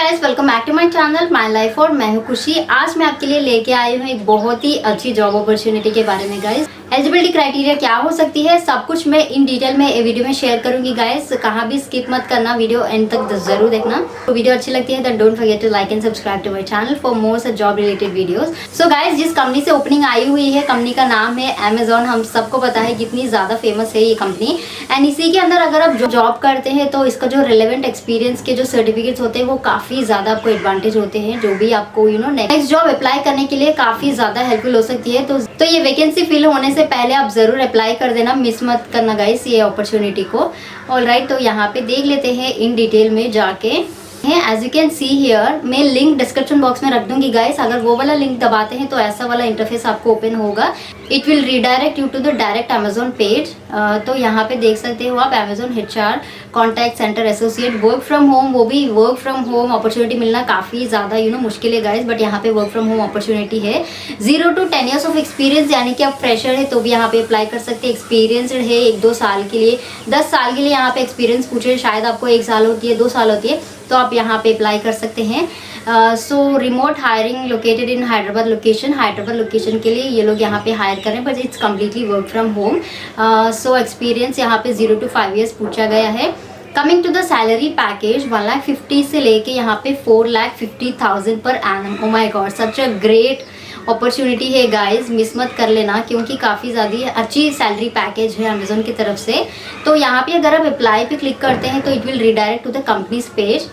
Guys, welcome back to my channel my life और मैं हूं खुशी। आज मैं आपके लिए लेके आई हूं एक बहुत ही अच्छी जॉब अपॉर्चुनिटी के बारे में। गाइस, एलिजिबिलिटी क्राइटेरिया क्या हो सकती है, सब कुछ मैं इन डिटेल में वीडियो में शेयर करूंगी। गाइस, कहाँ भी स्किप मत करना, वीडियो एंड तक जरूर देखना। तो वीडियो अच्छी लगती है then don't forget to like and subscribe to my channel for more such job related videos. So guys, जिस कंपनी से ओपनिंग आई हुई है, कंपनी का नाम है अमेजॉन। हम सबको पता है कितनी ज्यादा फेमस है ये कंपनी। एंड इसी के अंदर अगर आप जॉब करते हैं तो इसका जो रिलेवेंट एक्सपीरियंस के जो सर्टिफिकेट्स होते हैं वो काफी ज्यादा आपको एडवांटेज होते हैं, जो भी आपको नेक्स्ट जॉब अप्लाई करने के लिए काफी ज्यादा हेल्पफुल हो सकती है। तो ये वैकेंसी फिल होने से पहले आप जरूर अप्लाई कर देना, मिस मत करना गाइस ये अपॉर्चुनिटी को। ऑलराइट, तो यहाँ पे देख लेते हैं इन डिटेल में जाके। As you can see here, मैं लिंक डिस्क्रिप्शन बॉक्स में रख दूंगी गाइस। अगर वो वाला लिंक दबाते हैं तो ऐसा वाला इंटरफेस आपको ओपन होगा। It will redirect you to the direct Amazon page. तो यहाँ पे देख सकते हो आप, Amazon HR contact centre associate, work from home. वो भी वर्क फ्रॉम होम अपॉर्चुनिटी मिलना काफ़ी ज़्यादा मुश्किल है गाइस, बट यहाँ पे वर्क फ्रॉम होम अपॉर्चुनिटी है। 0 to 10 years ऑफ एक्सपीरियंस, यानी कि आप फ्रेशर है तो भी यहाँ पे अप्लाई कर सकते हैं। एक्सपीरियंसड है 1-2 साल के लिए, 10 साल के लिए यहाँ पे एक्सपीरियंस पूछे, शायद आपको 1 साल होती है, 2 साल होती है, तो आप यहाँ पे अप्लाई कर सकते हैं। So remote hiring located in Hyderabad location. Hyderabad location के लिए ये लोग यहाँ पे हायर कर रहे हैं, but it's completely work from home. So experience यहाँ पे 0 to 5 years पूछा गया है। Coming to the salary package, 1,50,000 से लेके यहाँ पे 4,50,000 per annum. Oh my God, such a great opportunity है गाइस, मिस मत कर लेना, क्योंकि काफ़ी ज़्यादा अच्छी सैलरी पैकेज है अमेजोन की तरफ से। तो यहाँ पे अगर आप अप्लाई पे क्लिक करते हैं तो it will redirect to the company's page.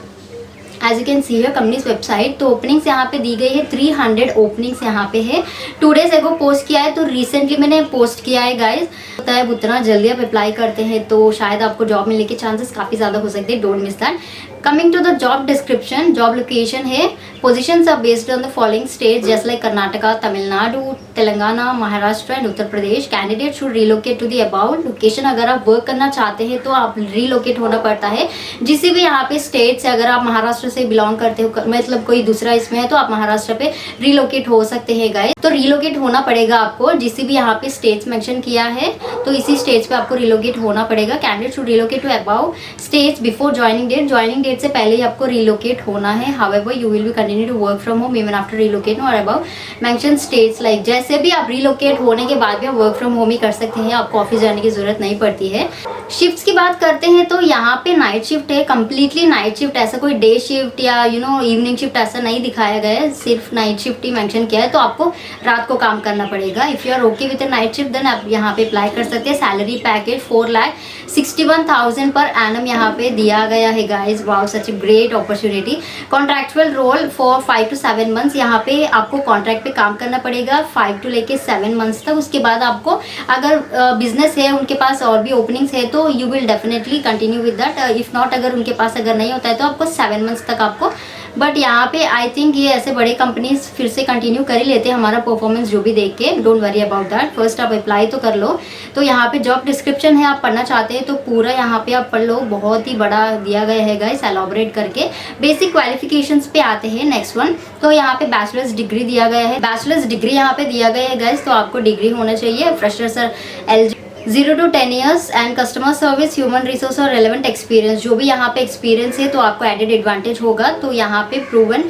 As you can see here company's website. तो ओपनिंग्स यहाँ पे दी गई है, 300 ओपनिंग्स यहाँ पे है। 2 days एगो पोस्ट किया है, तो रिसेंटली मैंने पोस्ट किया है गाइस। होता है उतना जल्दी आप अप्लाई करते हैं तो शायद आपको जॉब मिलने के चांसेस काफ़ी ज़्यादा हो सकते हैं, don't miss that. Coming to the job description, job location है, positions are based on the following states just like Karnataka, Tamil Nadu, Telangana, Maharashtra and Uttar Pradesh. Candidate should relocate to the about location. अगर आप वर्क करना चाहते हैं तो आप रिलोकेट होना पड़ता है जिस भी यहाँ पे स्टेट से। अगर आप महाराष्ट्र से बिलोंग करते हो, मतलब कोई दूसरा इसमें है, तो आप महाराष्ट्र पे रिलोकेट हो सकते हैं गाइस। तो रिलोकेट होना पड़ेगा आपको, जिस भी यहाँ पे स्टेट्स मेंशन किया है तो इसी स्टेट्स पे आपको रिलोकेट होना पड़ेगा। Candidate should relocate to about states before joining date. Joining date से पहले ही आपको रिलोकेट होना है। However you will be continue to work from home even after relocating और अबाउट मेंशन स्टेट्स लाइक। जैसे भी आप रिलोकेट होने के बाद भी आप वर्क फ्रॉम होम ही कर सकते हैं, आपको ऑफिस जाने की जरूरत नहीं पड़ती है। शिफ्ट्स की बात करते हैं तो यहाँ पे नाइट शिफ्ट है, कंप्लीटली नाइट शिफ्ट। ऐसा कोई डे शिफ्ट या इवनिंग शिफ्ट ऐसा नहीं दिखाया गया है, सिर्फ नाइट शिफ्ट ही मेंशन किया है। तो आपको रात को काम करना पड़ेगा। If you are okay with night shift then आप यहाँ पे अप्लाई कर सकते हैं। सैलरी पैकेज 4,61,000 पर एनम यहाँ पे दिया गया है guys. Wow, such a great opportunity. Contractual role for 5 to 7 months। यहाँ पे आपको कॉन्ट्रैक्ट पे काम करना पड़ेगा 5 to लेके 7 months तक। उसके बाद आपको अगर बिजनेस है उनके पास और भी ओपनिंग्स है तो you will definitely continue with that. If not, अगर उनके पास अगर नहीं होता है तो आपको 7 months तक आपको। बट यहाँ पे आई थिंक ये ऐसे बड़े कंपनीज फिर से कंटिन्यू कर ही लेते हैं हमारा परफॉर्मेंस जो भी देख के। Don't worry about that, first आप अप्लाई तो कर लो। तो यहाँ पे जॉब डिस्क्रिप्शन है, आप पढ़ना चाहते हैं तो पूरा यहाँ पे आप पढ़ लो, बहुत ही बड़ा दिया गया है गाइस एलॉबरेट करके। बेसिक क्वालिफिकेशंस पे आते हैं नेक्स्ट वन। तो यहाँ पे बैचलर्स डिग्री दिया गया है, बैचलर्स डिग्री यहाँ पे दिया गया है गाइस। तो आपको डिग्री होना चाहिए, freshers L 0 to 10 years and customer service, human resource और रेलेवेंट एक्सपीरियंस। जो भी यहाँ पे एक्सपीरियंस है तो आपको एडेड एडवांटेज होगा। तो यहाँ पे proven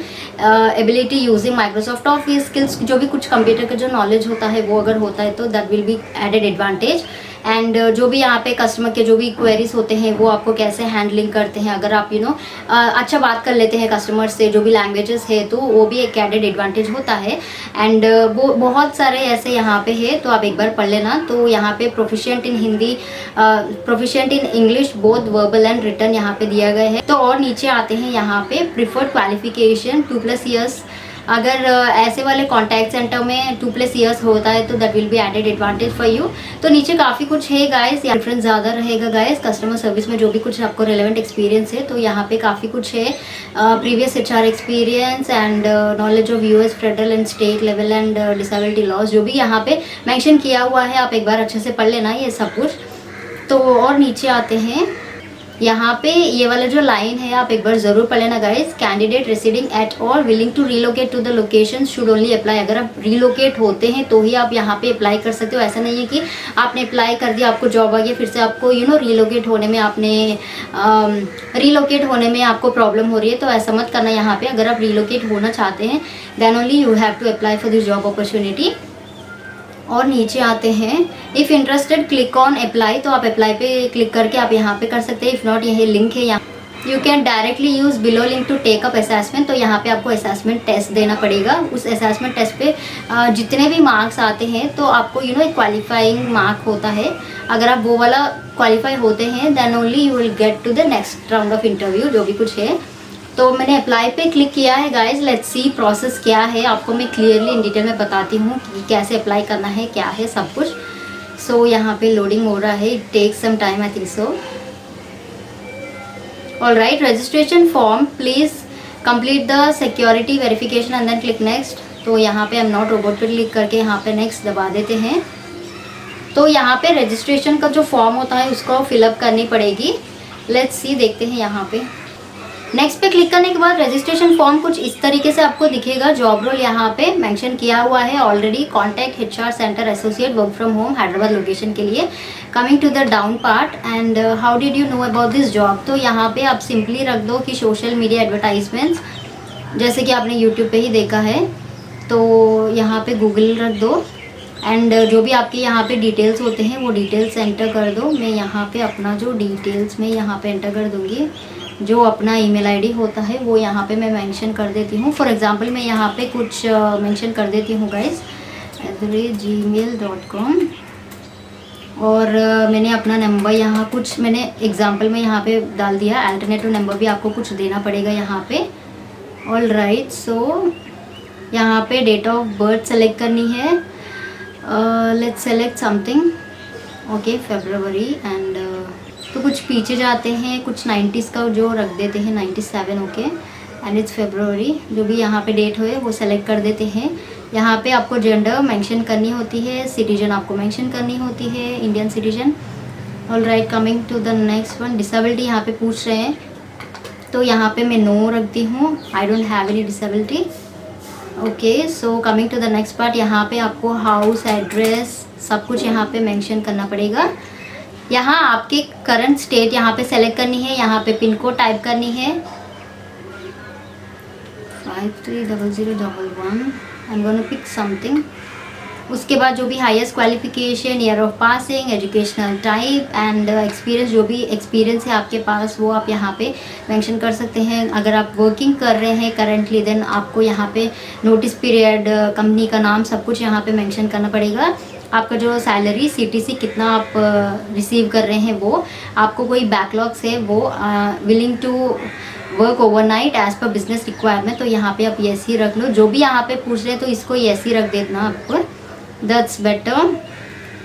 ability using Microsoft office skills, जो भी कुछ कंप्यूटर का जो नॉलेज होता है वो अगर होता है तो that will be added advantage. And जो भी यहाँ पे कस्टमर के जो भी क्वेरीज होते हैं वो आपको कैसे हैंडलिंग करते हैं, अगर आप अच्छा बात कर लेते हैं कस्टमर से, जो भी लैंग्वेजेस है तो वो भी एक एडेड एडवांटेज होता है। एंड वो बहुत सारे ऐसे यहाँ पे है, तो आप एक बार पढ़ लेना। तो यहाँ पे proficient in Hindi, proficient in English both verbal and written यहाँ पे दिया गया है। तो और नीचे आते हैं यहाँ पे प्रिफर्ड क्वालिफिकेशन 2+ years। अगर ऐसे वाले कॉन्टैक्ट सेंटर में 2+ years होता है तो that will be added advantage for you. तो नीचे काफ़ी कुछ है गाइस, या डिफरेंस ज़्यादा रहेगा गाइस। कस्टमर सर्विस में जो भी कुछ आपको रेलेवेंट एक्सपीरियंस है तो यहाँ पे काफ़ी कुछ है। Previous HR experience and knowledge of US federal and state level and disability laws, जो भी यहाँ पे मैंशन किया हुआ है आप एक बार अच्छे से पढ़ लेना ये सब कुछ। तो और नीचे आते हैं, यहाँ पे ये वाला जो लाइन है आप एक बार ज़रूर पढ़ लेना गाइस। Candidate residing at all willing to relocate to the location should only apply. अगर आप रीलोकेट होते हैं तो ही आप यहाँ पे अप्लाई कर सकते हो। ऐसा नहीं है कि आपने अप्लाई कर दिया, आपको जॉब आ गया, फिर से आपको रीलोकेट होने में आपको प्रॉब्लम हो रही है, तो ऐसा मत करना यहाँ पे। अगर आप रीलोकेट होना चाहते हैं then only you have to apply for this job opportunity. और नीचे आते हैं, if interested click on apply, तो आप अप्लाई पे क्लिक करके आप यहाँ पे कर सकते हैं। इफ़ नॉट, यही लिंक है, यहाँ you can directly use below link to take up assessment. तो यहाँ पे आपको असेसमेंट टेस्ट देना पड़ेगा। उस असेसमेंट टेस्ट पे जितने भी मार्क्स आते हैं तो आपको एक क्वालिफाइंग मार्क होता है। अगर आप वो वाला क्वालिफाई होते हैं then only you will get to the next round of interview, जो भी कुछ है। तो मैंने अप्लाई पे क्लिक किया है गाइज। लेट्स सी प्रोसेस क्या है, आपको मैं क्लियरली इन डिटेल में बताती हूँ कि कैसे अप्लाई करना है, क्या है सब कुछ। सो यहाँ पे लोडिंग हो रहा है, it takes some time I think so. All right, registration form please complete the security verification and then click next. तो यहाँ पे आई एम नॉट रोबोट पे क्लिक करके यहाँ पे नेक्स्ट दबा देते हैं। तो यहाँ पे रजिस्ट्रेशन का जो फॉर्म होता है उसको फिलअप करनी पड़ेगी। लेट्स सी, देखते हैं यहाँ पे। नेक्स्ट पे क्लिक करने के बाद रजिस्ट्रेशन फॉर्म कुछ इस तरीके से आपको दिखेगा। जॉब रोल यहाँ पे मेंशन किया हुआ है already, contact HR centre associate work from home Hyderabad location के लिए। Coming to the down part and how did you know about this job. तो यहाँ पे आप सिंपली रख दो कि सोशल मीडिया एडवर्टाइजमेंट्स, जैसे कि आपने यूट्यूब पे ही देखा है तो यहाँ पे गूगल रख दो। एंड जो भी आपके यहाँ पे डिटेल्स होते हैं वो डिटेल्स एंटर कर दो। मैं यहाँ पे अपना जो डिटेल्स में यहाँ पे एंटर कर दूँगी, जो अपना ईमेल आईडी होता है वो यहाँ पे मैं मेंशन कर देती हूँ। फॉर एग्जांपल मैं यहाँ पे कुछ मेंशन कर देती हूँ गाइस, @gmail.com। और मैंने अपना नंबर यहाँ कुछ मैंने एग्जांपल में यहाँ पे डाल दिया। अल्टरनेटिव नंबर भी आपको कुछ देना पड़ेगा यहाँ पे। ऑल राइट, सो यहाँ पे डेट ऑफ बर्थ सेलेक्ट करनी है। Let's select something, okay February. And तो कुछ पीछे जाते हैं, कुछ 90s का जो रख देते हैं, 97, ओके। एंड इट्स फरवरी, जो भी यहाँ पे डेट हो वो सेलेक्ट कर देते हैं। यहाँ पे आपको जेंडर मेंशन करनी होती है, सिटीजन आपको मेंशन करनी होती है, Indian citizen. All right, coming to the next one, disability यहाँ पे पूछ रहे हैं तो यहाँ पे मैं नो रखती हूँ, I don't have any disability, okay. So coming to the next part, यहाँ पे आपको हाउस एड्रेस सब कुछ यहाँ पे मेंशन करना पड़ेगा। यहाँ आपके करंट स्टेट यहाँ पे सेलेक्ट करनी है, यहाँ पे पिन कोड टाइप करनी है 530011। I am gonna pick something. उसके बाद जो भी highest qualification, year of passing, educational type and experience, जो भी एक्सपीरियंस है आपके पास वो आप यहाँ पे मेंशन कर सकते हैं। अगर आप वर्किंग कर रहे हैं करंटली देन आपको यहाँ पे नोटिस पीरियड, कंपनी का नाम सब कुछ यहाँ पे मेंशन करना पड़ेगा। आपका जो सैलरी CTC कितना आप रिसीव कर रहे हैं, वो आपको कोई बैकलॉग्स है वो willing to work overnight as per business requirement, तो यहाँ पे आप येस ही रख लो। जो भी यहाँ पे पूछ रहे हैं तो इसको येस ही रख देना आपको, दैट्स बेटर।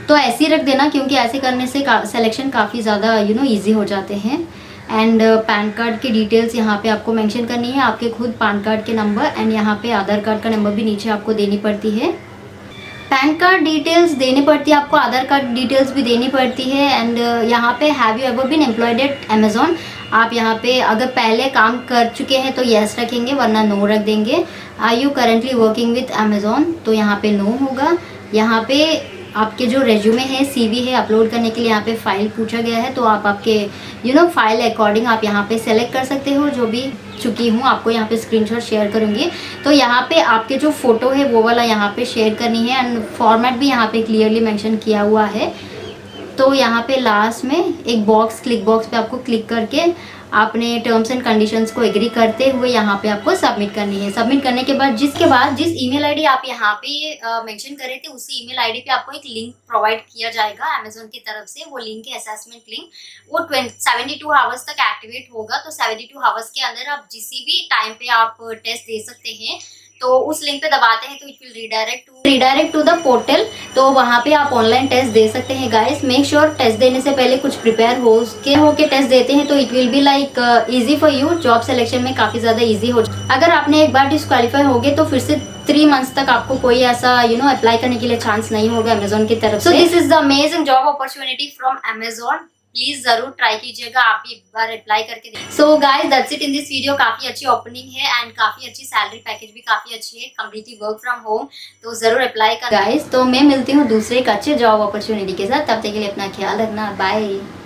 तो ऐसे ही रख देना क्योंकि ऐसे करने से सिलेक्शन काफ़ी ज़्यादा ईजी हो जाते हैं। एंड पैन कार्ड की डिटेल्स यहाँ पे आपको मेंशन करनी है, आपके खुद पैन कार्ड के नंबर। एंड यहाँ पे आधार कार्ड का नंबर भी नीचे आपको देनी पड़ती है। पैन कार्ड डिटेल्स देनी पड़ती है आपको, आधार कार्ड डिटेल्स भी देनी पड़ती है। एंड यहाँ पे have you ever been employed at Amazon, आप यहाँ पे अगर पहले काम कर चुके हैं तो येस रखेंगे वरना नो रख देंगे। Are you currently working with Amazon, तो यहाँ पे नो होगा। यहाँ पे आपके जो रेज्यूमे है, CV है, अपलोड करने के लिए यहाँ पे फाइल पूछा गया है, तो आप आपके फाइल अकॉर्डिंग आप यहाँ पे सेलेक्ट कर सकते हो। जो भी चुकी हूँ आपको यहाँ पे स्क्रीनशॉट शेयर करूँगी। तो यहाँ पे आपके जो फ़ोटो है वो वाला यहाँ पे शेयर करनी है। एंड फॉर्मेट भी यहाँ पे क्लियरली मेंशन किया हुआ है। तो यहाँ पे लास्ट में एक बॉक्स, क्लिक बॉक्स पे आपको क्लिक करके आपने टर्म्स एंड कंडीशंस को एग्री करते हुए यहाँ पे आपको सबमिट करनी है। सबमिट करने के बाद जिस ईमेल आईडी आप यहाँ पे मेंशन कर रहे थे उसी ईमेल आईडी पे आपको एक लिंक प्रोवाइड किया जाएगा अमेजोन की तरफ से। वो लिंक है असेसमेंट लिंक, वो 72 आवर्स तक एक्टिवेट होगा। तो 72 आवर्स के अंदर आप जिस भी टाइम पे आप टेस्ट दे सकते हैं। तो उस लिंक पे दबाते हैं तो it will redirect to the portal, तो वहाँ पे आप ऑनलाइन टेस्ट दे सकते हैं। गाइस मेक श्योर टेस्ट देने से पहले कुछ प्रिपेयर होके टेस्ट देते हैं तो it will be like easy for you. Job selection में काफ़ी ज़्यादा इजी हो जाए। अगर आपने एक बार डिस्क्वालीफाई हो गए तो फिर से 3 मंथ्स तक आपको कोई ऐसा अप्लाई करने के लिए चांस नहीं होगा अमेजोन की तरफ से। This is the amazing job opportunity from Amazon. Please जरूर ट्राई कीजिएगा, आप भी एक बार अप्लाई करके देखिए। So guys that's it in this video. काफी अच्छी ओपनिंग है एंड काफी अच्छी सैलरी पैकेज भी काफी अच्छी है, कम्प्लीटली वर्क फ्रॉम होम, तो जरूर अप्लाई कर गाइस। तो मैं मिलती हूँ दूसरे एक अच्छे जॉब अपॉर्चुनिटी के साथ, तब तक के लिए अपना ख्याल रखना, बाय।